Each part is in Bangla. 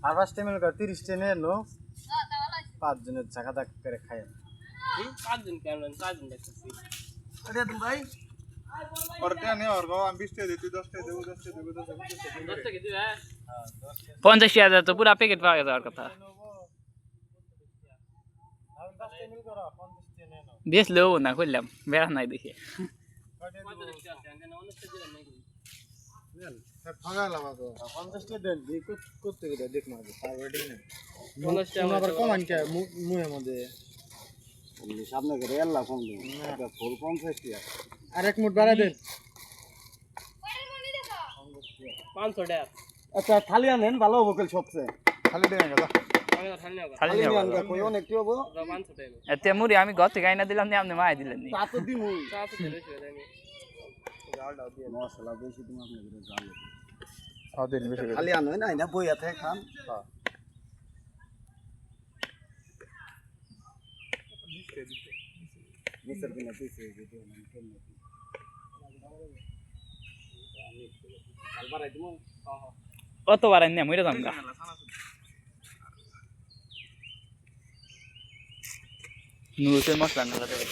আর 5 টা মিল করে 30 টা নিয়ে নো 5 জনের চাকা দাগ করে খায় 5 জন কেন 4 জন দেখতেছি আরে তুমি ভাই और क्या नहीं और गाँव 20 टे देती 10 टे देबो 10 टे देबो 10 10 টাকা দিবে 50,000 তো পুরা প্যাকেট পাওয়া যাওয়ার কথা বেচলেও না করলাম বেড়া নাই দেখে ফাঁকা লাবা তো 50 টা দেন করতে গেলে দেখ না তারপরে দেন 50 টাকা আবার কমান কে মুয়ের মধ্যে সামনে করে এল্লা কম দেন এটা ফুল 50 টাকা আর এক মুঠ বাড়া দেন 500 টাকা আচ্ছা থালি আনেন ভালো হবে কল সবচেয়ে खाली देंगे जा খালি থালি নেওয়া আনবে কই অনেক কি হবে 500 টাকা এতে মুড়ি আমি ঘর থেকে আইনা দিলাম নি আপনি মাই দিলেন নি তা তো দিমু 400 টাকা বেশি দেয় জাল দাও দিয়ে মশলা বেশি তুমি আপনি করে জাল और दिन में খালি আনো না এটা বইয়া থেকে খান মিস্টার বিনা দিছে ভিডিও মানে কেমনে কালবার আইমু অতবার আইনা মইরা যাম গা নুরুতের মশলা না দেবে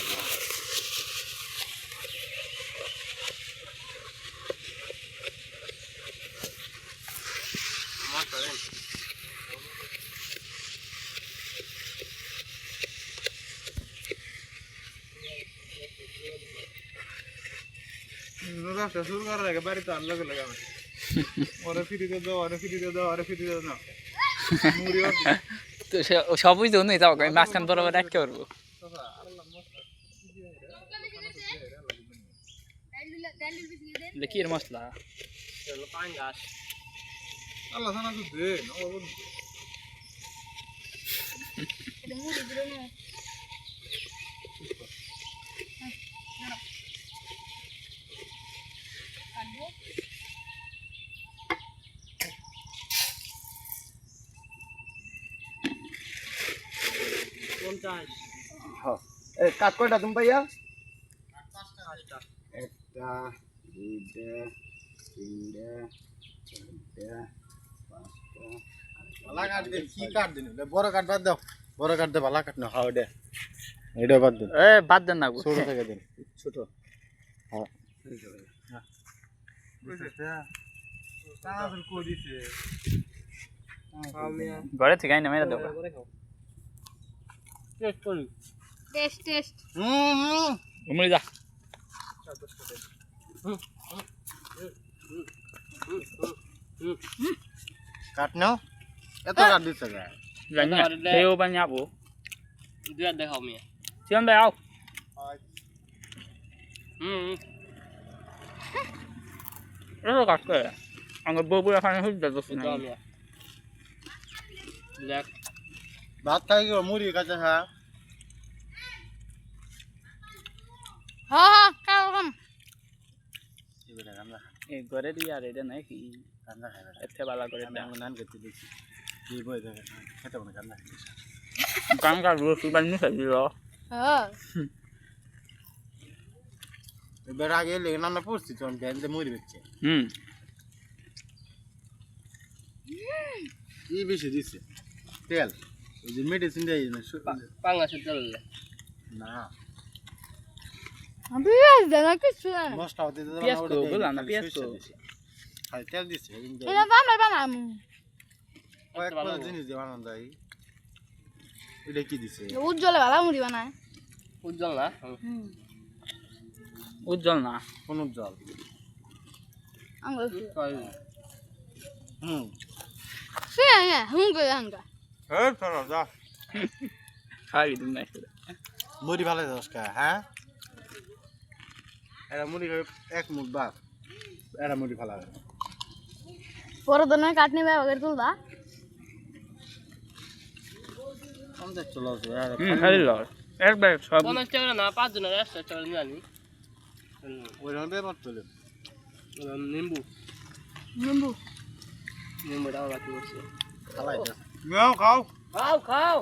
नूरा ससुर कर रहा है बारी तो अलग लगा मैं और फिर दे दो और फिर दे दो और फिर दे दो ना मुरी और তো সবই তো নেই যাও আমি মাঝখান বরাবর রাখতে পারবো দেখি এর মশলা চলো পাঙ্গাস अल्लाह सना तो दे ना वो হ্যাঁ এ কাট কয়টা তুমি ভাইয়া পাঁচটা একটা দুইটা তিনটা চারটা পাঁচটা ভালা কাট দে কি কাট দিন বড় কাট বাদ দাও বড় কাট দে ভালা কাট না হাও দে এটা বাদ দে এ বাদ দেন না গো ছোট থেকে দেন ছোট হ্যাঁ তাহলে কো দিছে আমি ঘরে থেকে আইনা মেরা দাও করে খাও টেস্ট করি টেস্ট উমরি যা কাট নাও এত কাট দিছে গা জানি না দেও বানাবো দুয়া দেখাও মিয়া চিন ভাই আও এলো কাট করে আমার বউ এখানে হইল দছ না দাও মিয়া দেখ ভাত খাই গো মুড়ি কাঁচা খা হ্যাঁ কারণ এবারে গান্দা এ ঘরে দিয়া রে এটা নাই কি গান্দা খাই বেটা এতে বালা করে আমি আমার নান করতে দেখি এই বই দেখে খেতে মনে গান্দা খাই কাঙ্কা রোজ বানি খাইল হ্যাঁ এবার আগে লেগে নানা পড়ছি তখন ব্যান্ডে মুড়ি বেচছে কি বেশি দিছে তেল ওই যে মেডিসিন দেয় না পাঙ্গাসের তেল না আমি জানা কিছু না মশলা হতে দিতে পেঁয়াজ তো বললাম না, পেঁয়াজ তো। খাই তেল দিছে এটা বানামু কয়েকটা জিনিস দিয়ে বানানো যায় এটা কি দিছে উজ্জ্বলে ভালো মুড়ি বানায় উজ্জ্বল না উজ্জ্বল না কোন জল আঙ্গুল হুম সে হুঙ্গা হুঙ্গা है चलो जा খাই দিন না মুড়ি ভালো দশকা হ্যাঁ এরা মুড়ি খাবে এক মুঠ ভাত এরা মুড়ি ভালো পরে তো নয় কাটনি ব্যবহার তুলবা আমাদের চলো খালি লর একবার সব 50 টাকা না 5 জনের এক্সট্রা চাল জানি ওই রকম ব্যাপার চলে নিম্বু নিম্বু নিম্বুটা বাকি করছে খালাই मैं खाओ খাও খাও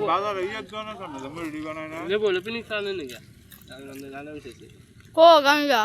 बाजार ये दोनों करना तो मुर्गी बनाना নেবো লেপিনি খাওয়া নেই নাকি কো গঙ্গা